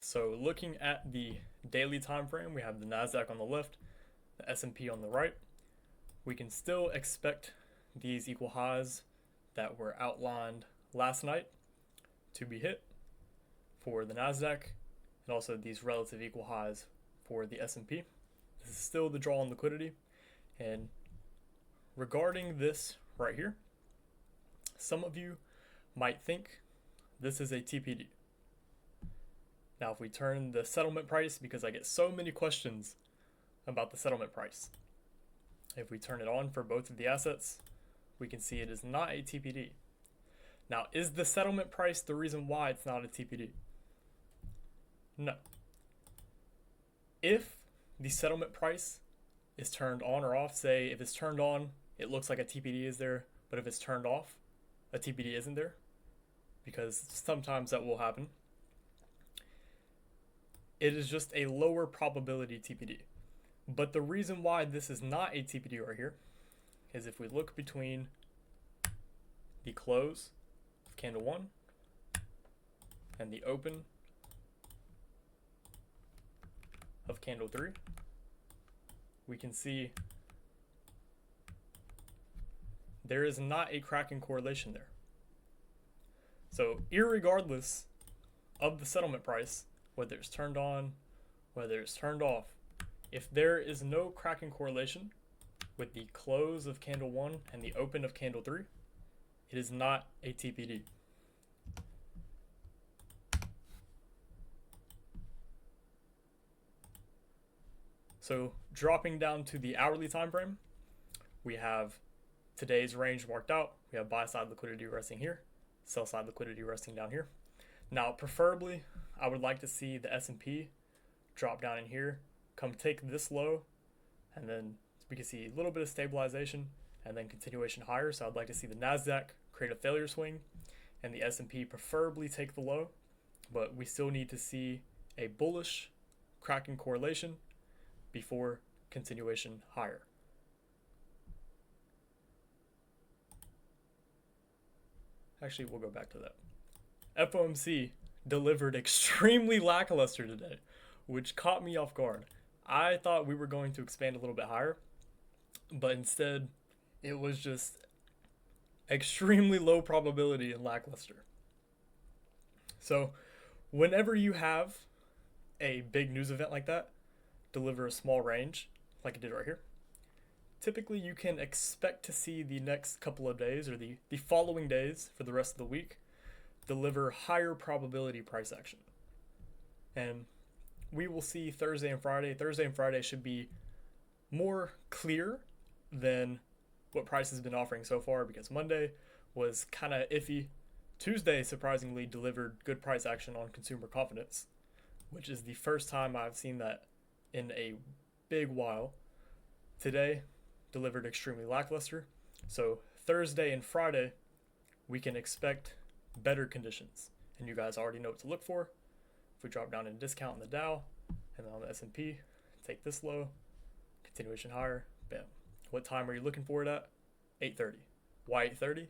So looking at the daily time frame, we have the Nasdaq on the left, the S&P on the right. We can still expect these equal highs that were outlined last night to be hit for the Nasdaq, and also these relative equal highs for the S&P. This is still the draw on liquidity, and regarding this right here, some of you might think this is a TPD. Now, if we turn the settlement price, because I get so many questions about the settlement price, if we turn it on for both of the assets, we can see it is not a TPD. Now, is the settlement price the reason why it's not a TPD? No. If the settlement price is turned on or off, say if it's turned on, it looks like a TPD is there, but if it's turned off, a TPD isn't there, because sometimes that will happen. It is just a lower probability TPD. But the reason why this is not a TPD right here is if we look between the close of candle 1 and the open of candle 3, we can see there is not a cracking correlation there. So irregardless of the settlement price, whether it's turned on, whether it's turned off, if there is no cracking correlation with the close of candle 1 and the open of candle 3, it is not a TPD. So dropping down to the hourly time frame, we have today's range marked out. We have buy side liquidity resting here, sell side liquidity resting down here. Now, preferably, I would like to see the S&P drop down in here, come take this low, and then we can see a little bit of stabilization and then continuation higher. So I'd like to see the Nasdaq create a failure swing and the S&P preferably take the low, but we still need to see a bullish cracking correlation before continuation higher. Actually, we'll go back to that. FOMC delivered extremely lackluster today, which caught me off guard. I thought we were going to expand a little bit higher, but instead it was just extremely low probability and lackluster. So whenever you have a big news event like that deliver a small range, like it did right here, typically you can expect to see the next couple of days or the following days for the rest of the week deliver higher probability price action. And we will see Thursday and Friday. Thursday and Friday should be more clear than what price has been offering so far, because Monday was kind of iffy. Tuesday surprisingly delivered good price action on consumer confidence, which is the first time I've seen that in a big while. Today delivered extremely lackluster. So Thursday and Friday we can expect better conditions, and you guys already know what to look for. If we drop down in discount in the Dow and then on the S&P, take this low, continuation higher, bam. What time are you looking for it at? 8:30. Why 8:30?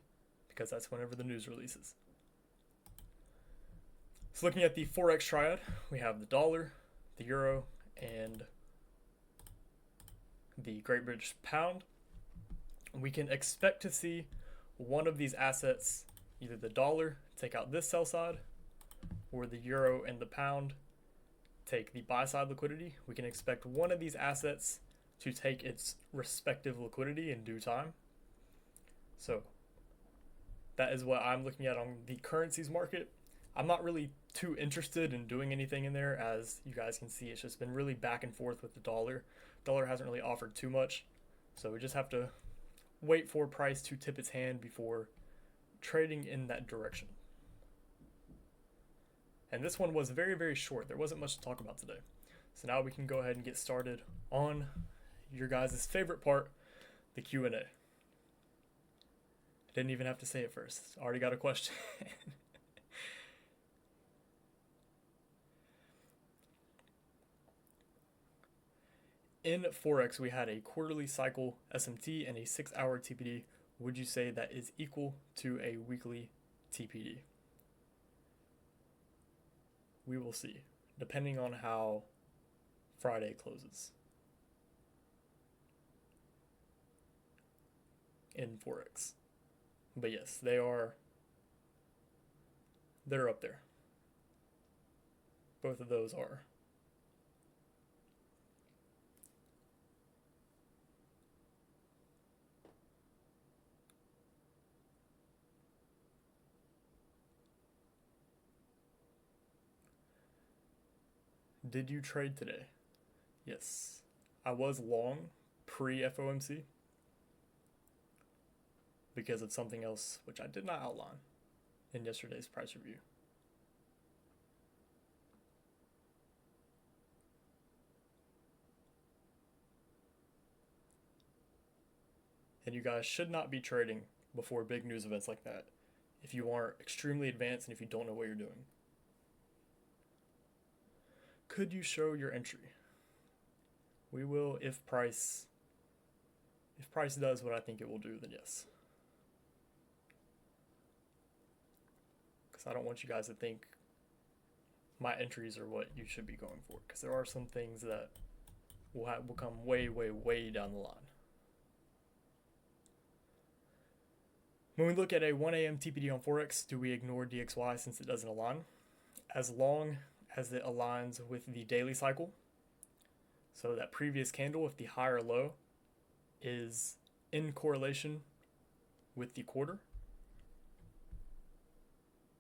Because that's whenever the news releases. So looking at the Forex triad, we have the dollar, the euro, and the Great British pound. We can expect to see one of these assets, either the dollar take out this sell side, or the euro and the pound take the buy side liquidity. We can expect one of these assets to take its respective liquidity in due time. So that is what I'm looking at on the currencies market. I'm not really too interested in doing anything in there. As you guys can see, it's just been really back and forth with the dollar. Dollar hasn't really offered too much, so we just have to wait for price to tip its hand before trading in that direction. And this one was very, very short. There wasn't much to talk about today. So now we can go ahead and get started on your guys' favorite part, the Q&A. I didn't even have to say it first. Already got a question. In Forex, we had a quarterly cycle SMT and a 6-hour TPD. Would you say that is equal to a weekly TPD? We will see. depending on how Friday closes in Forex. But yes, they're up there. Both of those are. Did you trade today? Yes. I was long pre-FOMC because of something else which I did not outline in yesterday's price review. And you guys should not be trading before big news events like that if you aren't extremely advanced and if you don't know what you're doing. Could you show your entry? We will if price does what I think it will do, then yes. Because I don't want you guys to think my entries are what you should be going for, because there are some things that will come way, way, way down the line. When we look at a 1 a.m. TPD on Forex, do we ignore DXY since it doesn't align? As long as it aligns with the daily cycle, so that previous candle, if the high or low is in correlation with the quarter,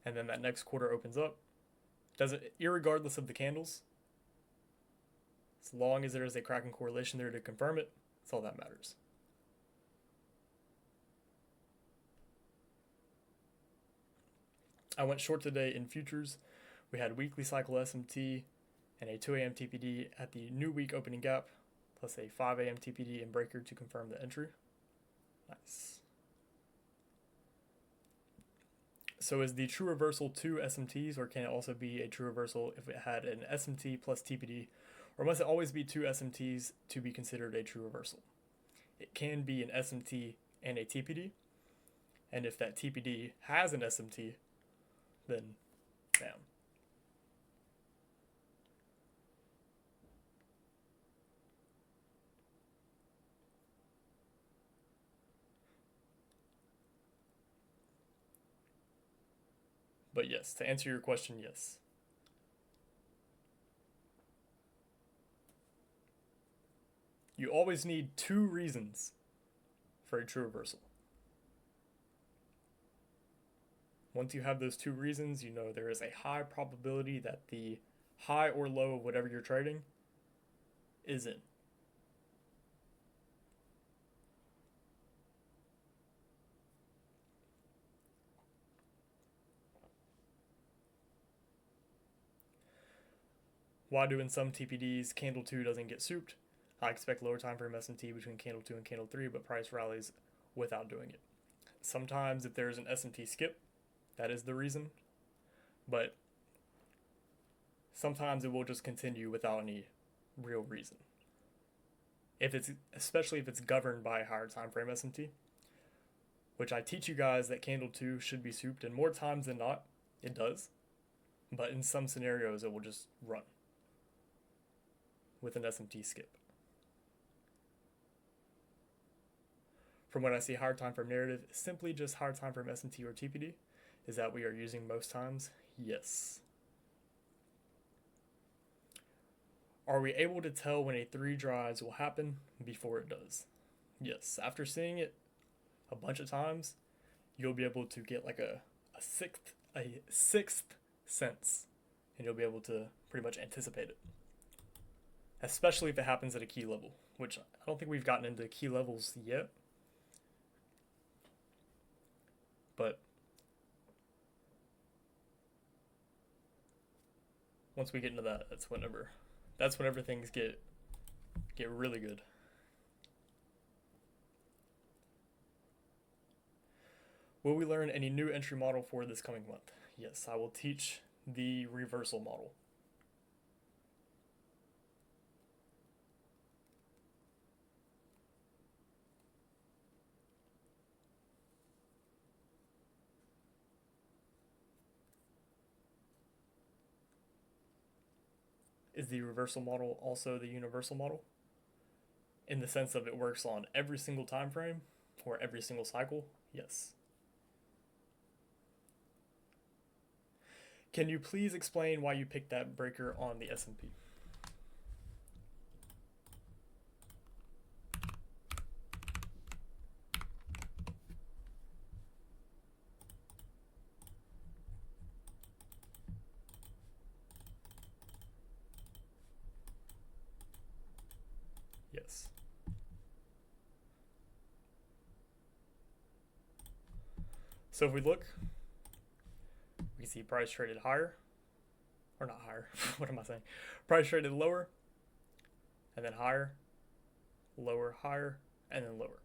and then that next quarter opens up, irregardless of the candles, as long as there is a cracking correlation there to confirm it, that's all that matters. I went short today in futures. We had weekly cycle SMT and a 2 a.m. TPD at the new week opening gap, plus a 5 a.m. TPD and breaker to confirm the entry. Nice. So is the true reversal 2 SMTs, or can it also be a true reversal if it had an SMT plus TPD, or must it always be 2 SMTs to be considered a true reversal? It can be an SMT and a TPD, and if that TPD has an SMT, then bam. But yes, to answer your question, yes. You always need 2 reasons for a true reversal. Once you have those 2 reasons, you know there is a high probability that the high or low of whatever you're trading is in. Why do in some TPDs candle 2 doesn't get souped? I expect lower time frame SMT between candle 2 and candle 3, but price rallies without doing it. Sometimes if there's an SMT skip, that is the reason. But sometimes it will just continue without any real reason. Especially if it's governed by a higher time frame SMT, which I teach you guys that candle 2 should be souped, and more times than not, it does. But in some scenarios, it will just run with an SMT skip. From what I see, higher time frame narrative is simply just higher time frame SMT or TPD. Is that we are using most times? Yes. Are we able to tell when a 3 drives will happen before it does? Yes. After seeing it a bunch of times, you'll be able to get like a sixth sense, and you'll be able to pretty much anticipate it. Especially if it happens at a key level, which I don't think we've gotten into key levels yet. But once we get into that, that's whenever things get really good. Will we learn any new entry model for this coming month? Yes, I will teach the reversal model. is the reversal model also the universal model? In the sense of it works on every single time frame or every single cycle? Yes. Can you please explain why you picked that breaker on the S&P? Yes. So if we look, we can see price traded higher, or not higher, what am I saying? Price traded lower, and then higher, lower, higher, and then lower.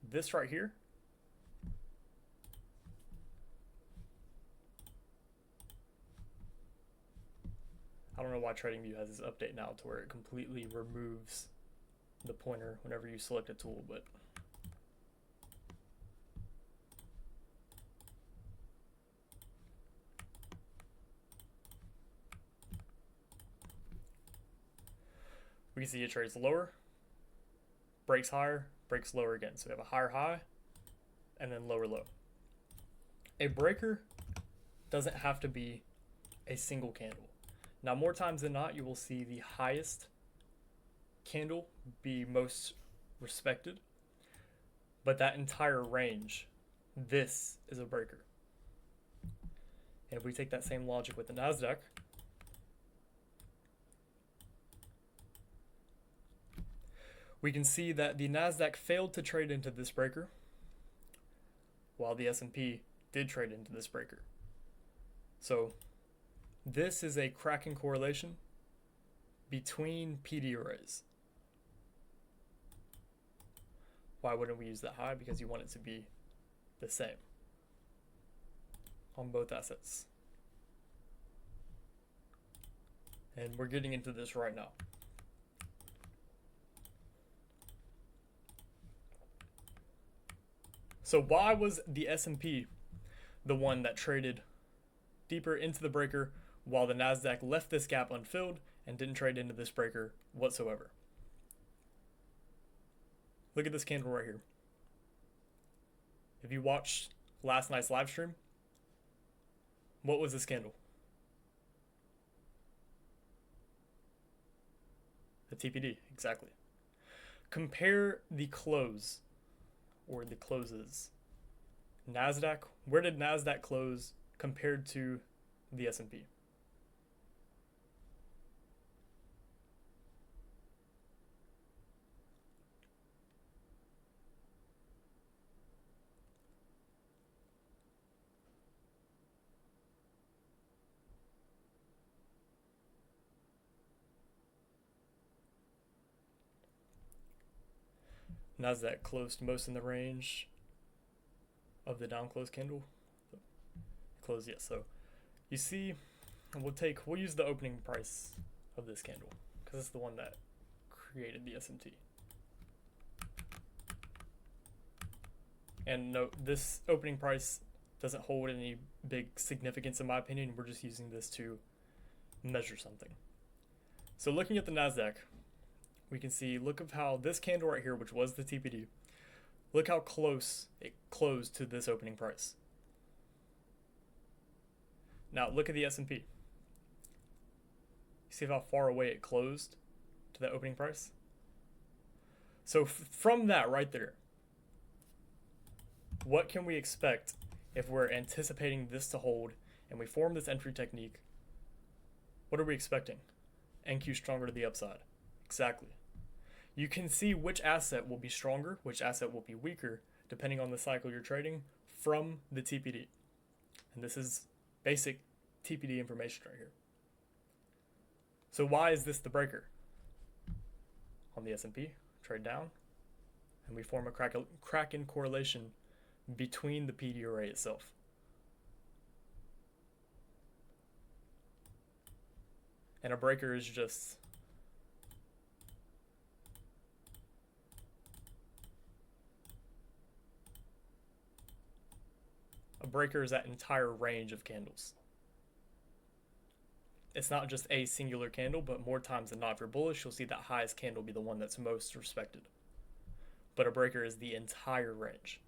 This right here, I don't know why TradingView has this update now to where it completely removes the pointer whenever you select a tool, but we can see it trades lower, breaks higher, breaks lower again. So we have a higher high and then lower low. A breaker doesn't have to be a single candle. Now, more times than not, you will see the highest candle be most respected, but that entire range, this is a breaker. And if we take that same logic with the NASDAQ, we can see that the NASDAQ failed to trade into this breaker, while the S&P did trade into this breaker. So this is a cracking correlation between PD arrays. Why wouldn't we use that high? Because you want it to be the same on both assets. And we're getting into this right now. So why was the S&P the one that traded deeper into the breaker while the NASDAQ left this gap unfilled and didn't trade into this breaker whatsoever? Look at this candle right here. If you watched last night's live stream, what was this candle? The TPD, exactly. Compare the close, or the closes. NASDAQ, where did NASDAQ close compared to the S&P? NASDAQ closed most in the range of the down close candle. Close, yes. So you see, we'll use the opening price of this candle because it's the one that created the SMT. And note, this opening price doesn't hold any big significance in my opinion. We're just using this to measure something. So looking at the NASDAQ, we can see, look of how this candle right here, which was the TPD, look how close it closed to this opening price. Now look at the S&P. See how far away it closed to that opening price? So from that right there, what can we expect if we're anticipating this to hold and we form this entry technique? What are we expecting? NQ stronger to the upside. Exactly. You can see which asset will be stronger, which asset will be weaker, depending on the cycle you're trading from the TPD. And this is basic TPD information right here. So why is this the breaker? On the S&P, trade down, and we form a Kraken correlation between the PD array itself. And a breaker is just that entire range of candles. it's not just a singular candle, but more times than not, if you're bullish, you'll see that highest candle be the one that's most respected. But a breaker is the entire range.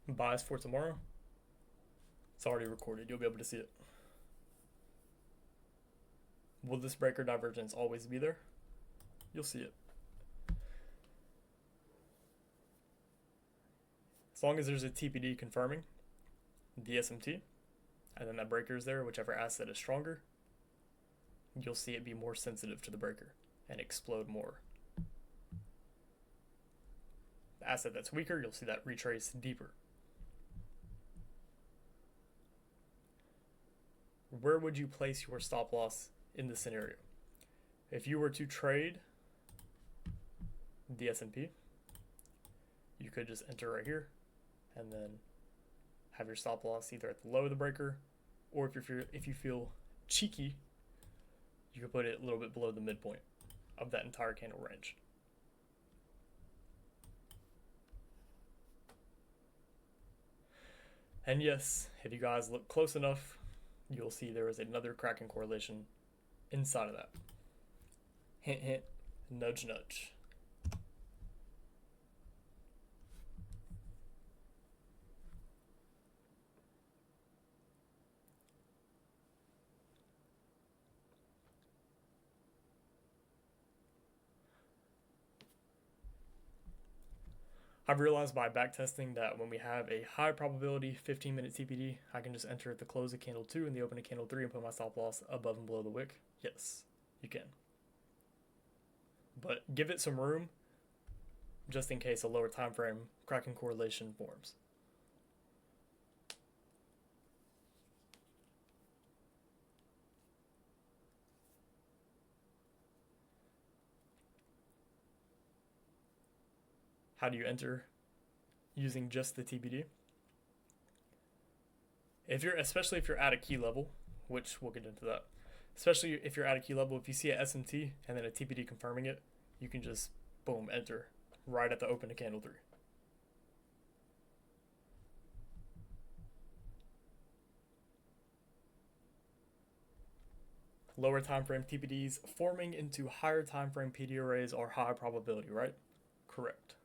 Bias for tomorrow. It's already recorded. You'll be able to see it. Will this breaker divergence always be there? You'll see it. As long as there's a TPD confirming the SMT, and then that breaker is there, whichever asset is stronger, you'll see it be more sensitive to the breaker and explode more. The asset that's weaker, you'll see that retrace deeper. Where would you place your stop loss in this scenario? If you were to trade the S&P, you could just enter right here and then have your stop loss either at the low of the breaker, or if you feel cheeky, you could put it a little bit below the midpoint of that entire candle range. And yes, if you guys look close enough, you'll see there is another cracking correlation inside of that. Hint, hint, nudge, nudge. I've realized by backtesting that when we have a high probability 15-minute TPD, I can just enter at the close of candle 2 and the open of candle 3 and put my stop loss above and below the wick. Yes, you can. But give it some room just in case a lower time frame cracking correlation forms. How do you enter using just the TPD? Especially if you're at a key level, which we'll get into that. Especially if you're at a key level, if you see a SMT and then a TPD confirming it, you can just boom, enter right at the open of candle 3. Lower time frame TPDs forming into higher time frame PD arrays are high probability, right? Correct.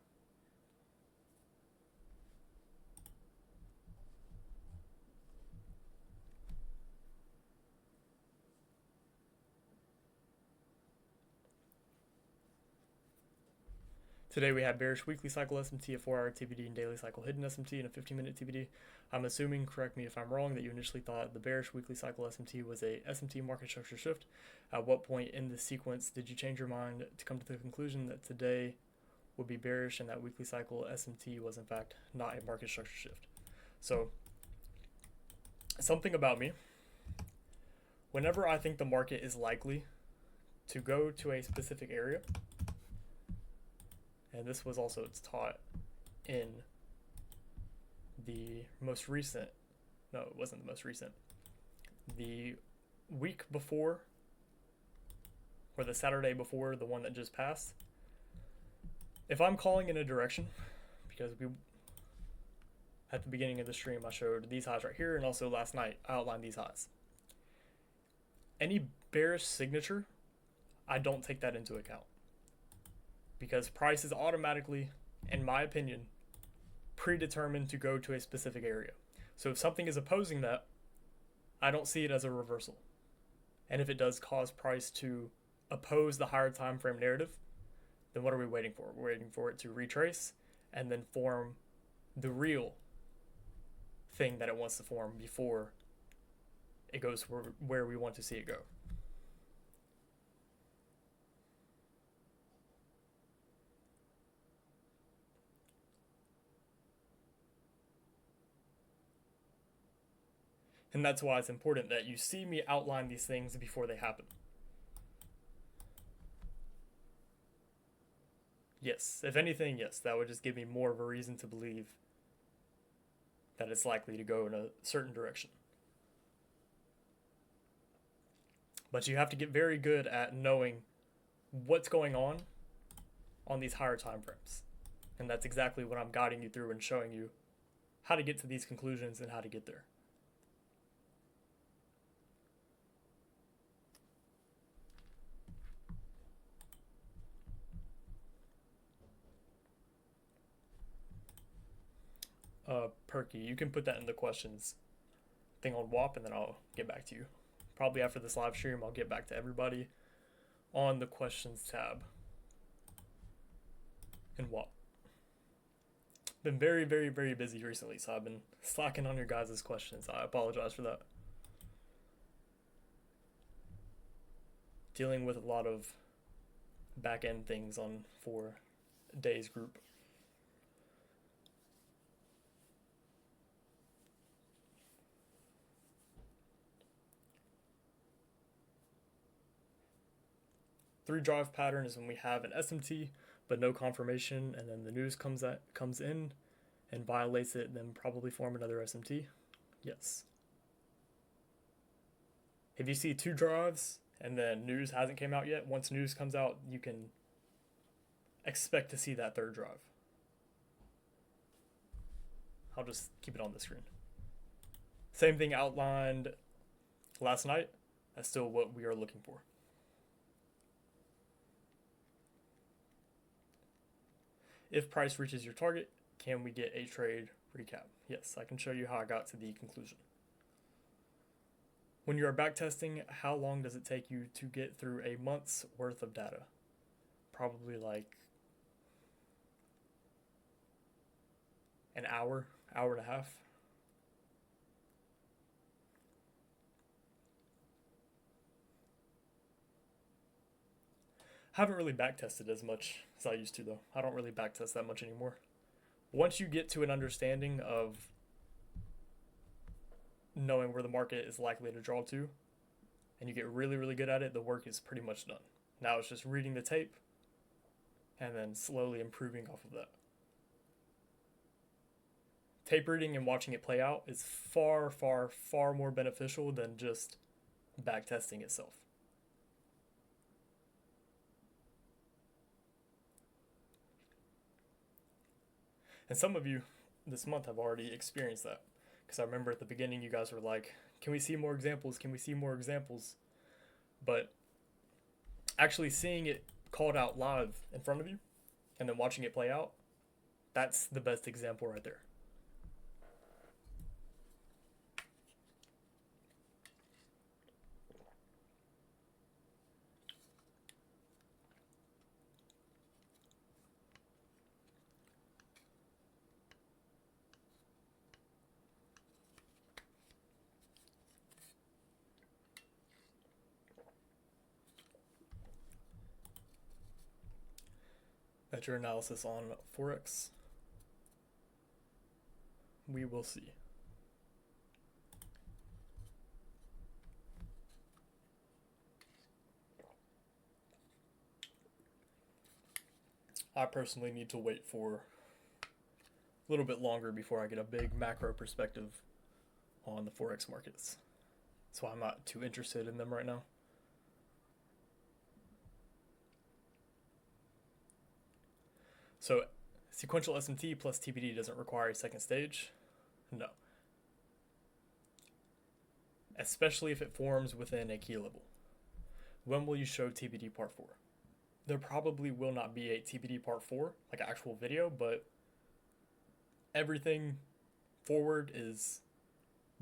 Today we had bearish weekly cycle SMT, a 4-hour TPD, and daily cycle hidden SMT, and a 15-minute TPD. I'm assuming, correct me if I'm wrong, that you initially thought the bearish weekly cycle SMT was a SMT market structure shift. At what point in the sequence did you change your mind to come to the conclusion that today would be bearish and that weekly cycle SMT was in fact not a market structure shift? So, something about me, whenever I think the market is likely to go to a specific area, and this was also taught in the most recent, no, it wasn't the most recent, the week before, or the Saturday before the one that just passed. If I'm calling in a direction, because at the beginning of the stream I showed these highs right here, and also last night I outlined these highs. Any bearish signature, I don't take that into account, because price is automatically, in my opinion, predetermined to go to a specific area. So if something is opposing that, I don't see it as a reversal. And if it does cause price to oppose the higher time frame narrative, then what are we waiting for? We're waiting for it to retrace and then form the real thing that it wants to form before it goes where we want to see it go. And that's why it's important that you see me outline these things before they happen. Yes, if anything, yes, that would just give me more of a reason to believe that it's likely to go in a certain direction. But you have to get very good at knowing what's going on these higher time frames. And that's exactly what I'm guiding you through and showing you how to get to these conclusions and how to get there. Perky, you can put that in the questions thing on WAP and then I'll get back to you. Probably after this live stream, I'll get back to everybody on the questions tab in WAP. Been very, very, very busy recently, so I've been slacking on your guys' questions. I apologize for that. Dealing with a lot of back end things on for Day's group. Three drive pattern is when we have an SMT but no confirmation, and then the news comes in and violates it, and then probably form another SMT. Yes. If you see two drives and then news hasn't came out yet, once news comes out, you can expect to see that third drive. I'll just keep it on the screen. Same thing outlined last night. That's still what we are looking for. If price reaches your target, can we get a trade recap? Yes, I can show you how I got to the conclusion. When you are backtesting, how long does it take you to get through a month's worth of data? Probably like an hour, hour and a half. Haven't really backtested as much as I used to though. I don't really backtest that much anymore. Once you get to an understanding of knowing where the market is likely to draw to, and you get really, really good at it, the work is pretty much done. Now it's just reading the tape and then slowly improving off of that. Tape reading and watching it play out is far, far, far more beneficial than just backtesting itself. And some of you this month have already experienced that. Because I remember at the beginning you guys were like, can we see more examples? Can we see more examples? But actually seeing it called out live in front of you and then watching it play out, that's the best example right there. That's your analysis on Forex. We will see. I personally need to wait for a little bit longer before I get a big macro perspective on the Forex markets. That's why I'm not too interested in them right now. So sequential SMT plus TPD doesn't require a second stage? No. Especially if it forms within a key level. When will you show TPD part 4? There probably will not be a TPD part 4, like an actual video, but everything forward is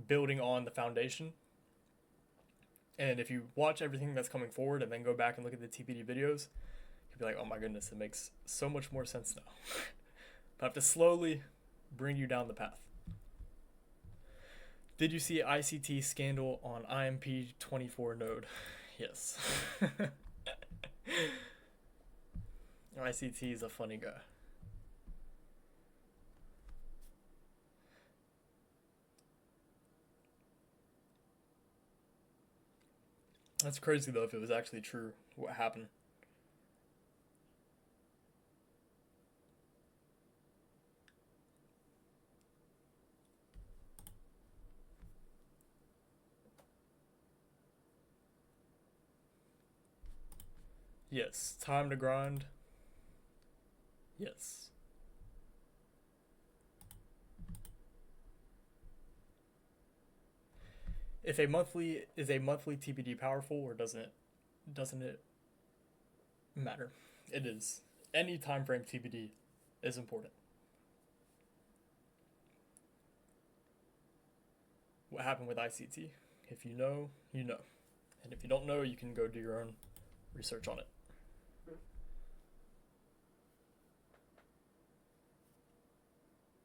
building on the foundation. And if you watch everything that's coming forward and then go back and look at the TPD videos, be like, oh my goodness, it makes so much more sense now. But I have to slowly bring you down the path. Did you see ICT scandal on IMP24 node? Yes. ICT is a funny guy. That's crazy though if it was actually true what happened. Yes. Time to grind. Yes. If a monthly is a monthly TBD powerful, or doesn't it matter? It is. Any time frame TBD is important. What happened with ICT? If you know, you know. And if you don't know, you can go do your own research on it.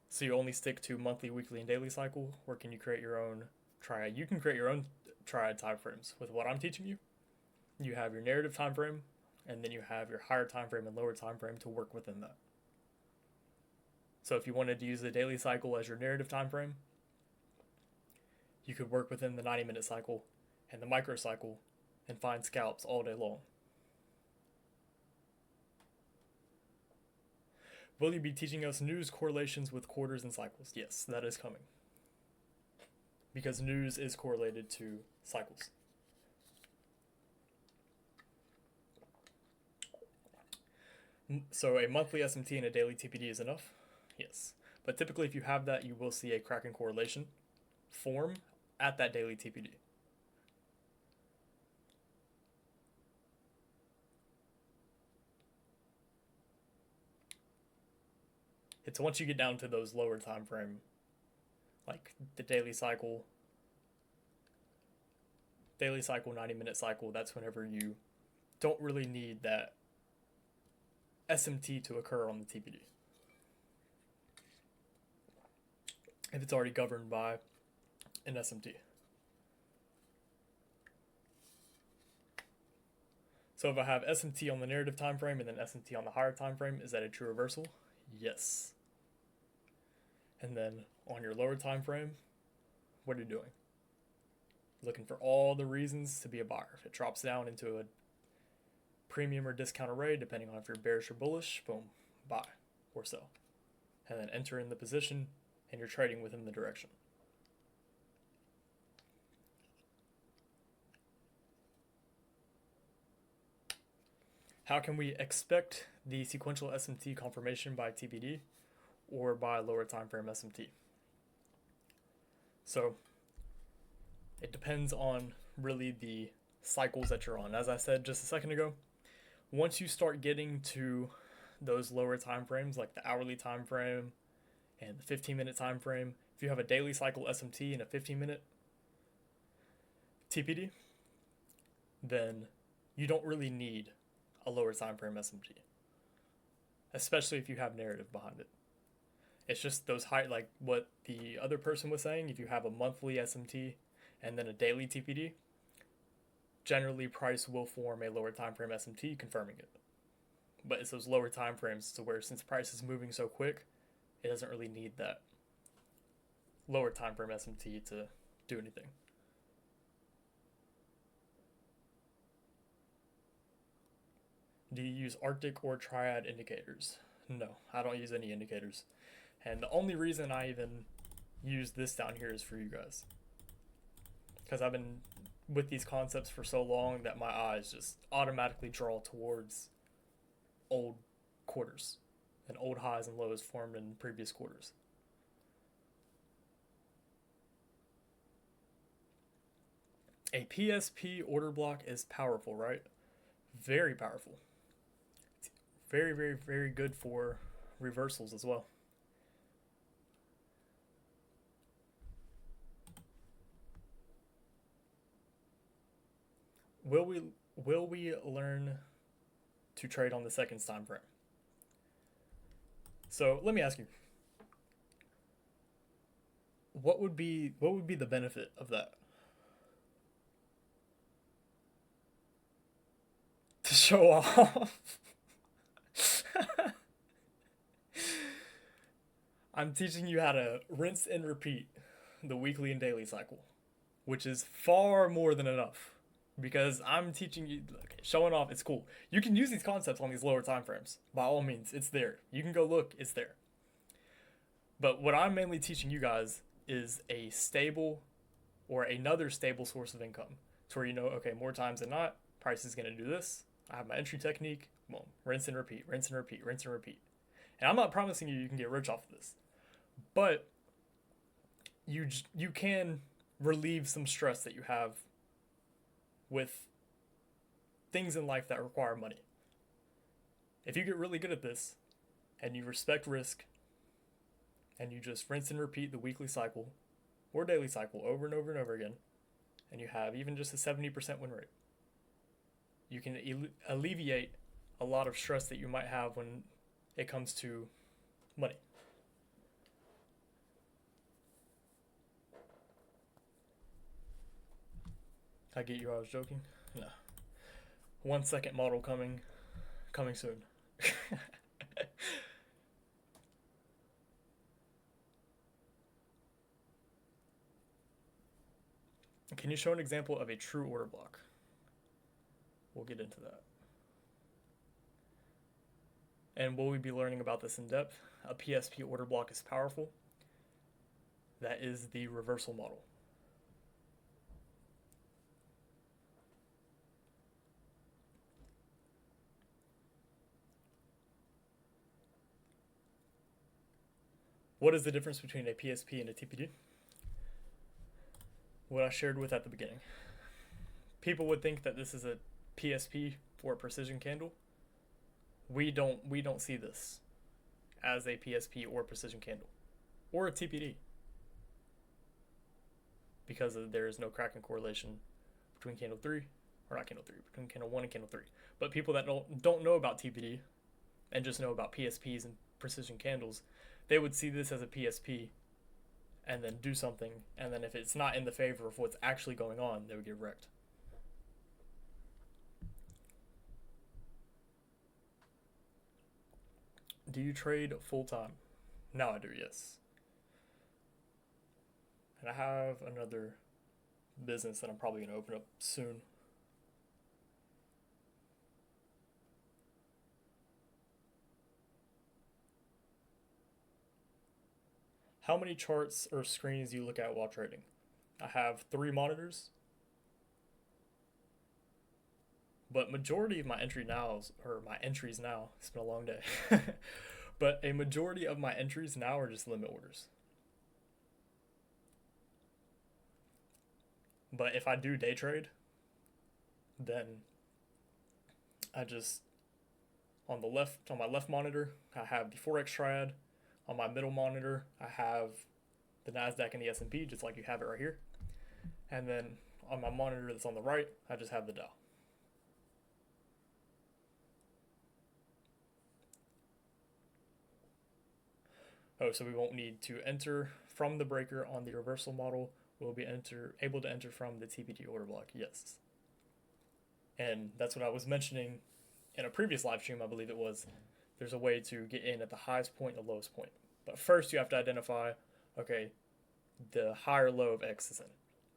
So you only stick to monthly, weekly, and daily cycle, or can you create your own triad? You can create your own triad time frames with what I'm teaching you. You have your narrative time frame, and then you have your higher time frame and lower time frame to work within that. So if you wanted to use the daily cycle as your narrative time frame, you could work within the 90-minute cycle and the micro cycle and find scalps all day long. Will you be teaching us news correlations with quarters and cycles? Yes, that is coming. Because news is correlated to cycles. So a monthly SMT and a daily TPD is enough? Yes. But typically if you have that, you will see a Kraken correlation form at that daily TPD. It's once you get down to those lower time frame, like the daily cycle, 90-minute cycle, that's whenever you don't really need that SMT to occur on the TPD. If it's already governed by an SMT. So if I have SMT on the narrative time frame and then SMT on the higher time frame, is that a true reversal? Yes. And then on your lower time frame, what are you doing? Looking for all the reasons to be a buyer. If it drops down into a premium or discount array, depending on if you're bearish or bullish, boom, buy or sell. And then enter in the position and you're trading within the direction. How can we expect the sequential SMT confirmation by TBD or by lower time frame SMT? So it depends on really the cycles that you're on. As I said just a second ago, once you start getting to those lower time frames, like the hourly time frame and the 15-minute time frame, if you have a daily cycle SMT and a 15-minute TPD, then you don't really need a lower time frame SMT, especially if you have narrative behind it. It's just those high, like what the other person was saying, if you have a monthly SMT and then a daily TPD, generally price will form a lower time frame SMT confirming it. But it's those lower time frames to where since price is moving so quick, it doesn't really need that lower time frame SMT to do anything. Do you use Arctic or Triad indicators? No, I don't use any indicators. And the only reason I even use this down here is for you guys. Because I've been with these concepts for so long that my eyes just automatically draw towards old quarters and old highs and lows formed in previous quarters. A PSP order block is powerful, right? Very powerful. Very, very, very good for reversals as well. Will we learn to trade on the seconds time frame? So let me ask you, what would be the benefit of that? To show off. I'm teaching you how to rinse and repeat the weekly and daily cycle, which is far more than enough. Because I'm teaching you, okay, showing off, it's cool. You can use these concepts on these lower time frames. By all means, it's there. You can go look, it's there. But what I'm mainly teaching you guys is a stable or another stable source of income. To where you know, okay, more times than not, price is going to do this. I have my entry technique. Boom, rinse and repeat, rinse and repeat, rinse and repeat. And I'm not promising you can get rich off of this, but you can relieve some stress that you have with things in life that require money. If you get really good at this and you respect risk and you just rinse and repeat the weekly cycle or daily cycle over and over and over again, and you have even just a 70% win rate, you can alleviate a lot of stress that you might have when it comes to money. I get you, I was joking. No. 1 second model coming soon. Can you show an example of a true order block? We'll get into that. And will we be learning about this in depth? A PSP order block is powerful. That is the reversal model. What is the difference between a PSP and a TPD? What I shared with at the beginning. People would think that this is a PSP for a precision candle. We don't see this as a PSP or precision candle or a TPD because there is no cracking correlation between candle 3 or not candle 3 between candle 1 and candle 3. But people that don't know about TPD and just know about PSPs and precision candles, they would see this as a PSP and then do something, and then if it's not in the favor of what's actually going on, they would get wrecked. Do you trade full time? Now I do, yes. And I have another business that I'm probably going to open up soon. How many charts or screens do you look at while trading? I have 3 monitors, but majority of my entries now, it's been a long day, but a majority of my entries now are just limit orders. But if I do day trade, then I just, on my left monitor, I have the Forex Triad. On my middle monitor, I have the NASDAQ and the S&P, just like you have it right here. And then on my monitor that's on the right, I just have the Dow. Oh, so we won't need to enter from the breaker on the reversal model. We'll be able to enter from the TPD order block, yes. And that's what I was mentioning in a previous live stream, I believe it was. There's a way to get in at the highest point and the lowest point. But first you have to identify, okay, the higher low of X is in.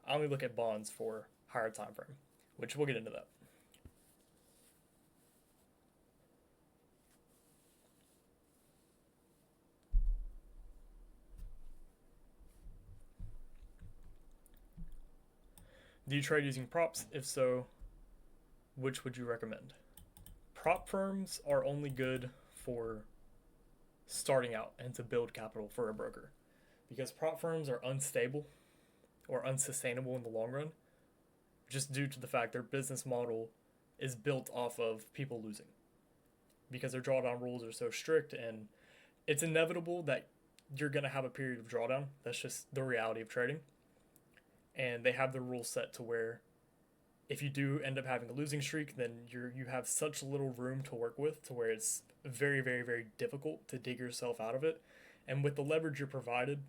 I only look at bonds for higher time frame, which we'll get into that. Do you trade using props? If so, which would you recommend? Prop firms are only good for starting out and to build capital for a broker, because prop firms are unstable or unsustainable in the long run, just due to the fact their business model is built off of people losing, because their drawdown rules are so strict, and it's inevitable that you're going to have a period of drawdown. That's just the reality of trading. And they have the rules set to where if you do end up having a losing streak, then you have such little room to work with to where it's very, very, very difficult to dig yourself out of it. And with the leverage you're provided,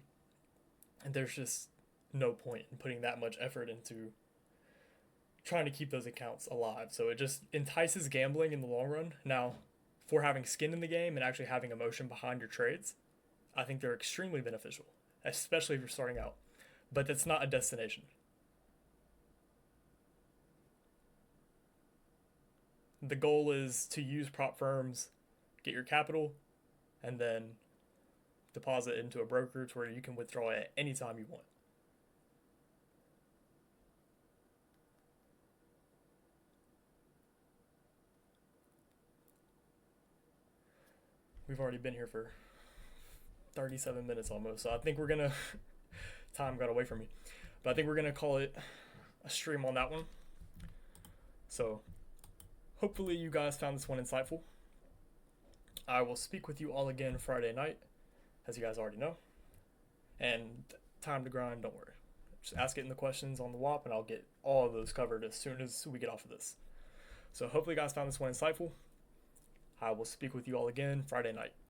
there's just no point in putting that much effort into trying to keep those accounts alive. So it just entices gambling in the long run. Now, for having skin in the game and actually having emotion behind your trades, I think they're extremely beneficial, especially if you're starting out. But that's not a destination. The goal is to use prop firms, get your capital, and then deposit into a broker to where you can withdraw at any time you want. we've already been here for 37 minutes almost. So I think we're gonna time got away from me, but I think we're gonna call it a stream on that one. So hopefully you guys found this one insightful. I will speak with you all again Friday night, as you guys already know. And time to grind, don't worry. Just ask it in the questions on the WAP, and I'll get all of those covered as soon as we get off of this. So hopefully you guys found this one insightful. I will speak with you all again Friday night.